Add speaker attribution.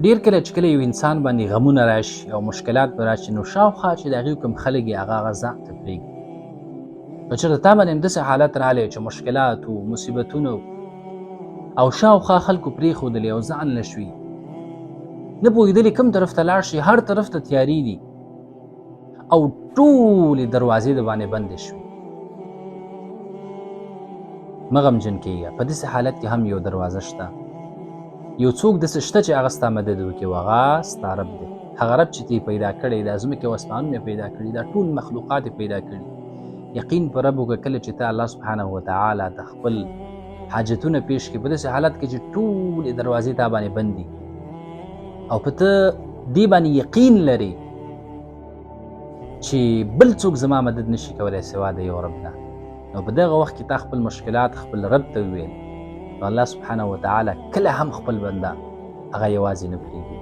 Speaker 1: ډیر کله چې کله یو انسان باندې غمونه راشي او مشکلات به راشي، نو شاوخوا چې د هغې کوم خلک یې هغه ځان ته پرېږدي. که چېرته تا باندې همداسې حالت راغلی چې مشکلات و، مصیبتونه او شاوخوا خلکو پرېښودلې او ځان له شوي، نه پوهېدلې کوم طرف ته لاړ شي، هر طرف ته تیارې دي او ټولې دروازې د باندې بندې شوي، مه غمجن کېږه. په داسې حالت کې هم یو دروازه شته، یو څوک داسې شته چې هغه ستا مدد وکړي او هغه ستا رب دی. هغه رب چې تی پیدا کړی، دا ځمکې او اسمانونه پیدا کړي، دا ټول مخلوقات پیدا کړي. یقین په رب وکړه، کله چې ته الله سبحانه وتعالی د خپل حاجتونه پیش کړي په داسې حالت کې چې ټولې دروازې تا باندې بند دي او په ته دې باندې یقین لري چې بل څوک زما مدد نشي کولی سوا د یو رب نه، نو په دغه وخت کې تا خپل مشکلات خپل رب ته وویل، نو الله سبحانه وتعالی کله هم خپل بنده هغه یوازې نه پرېږدي.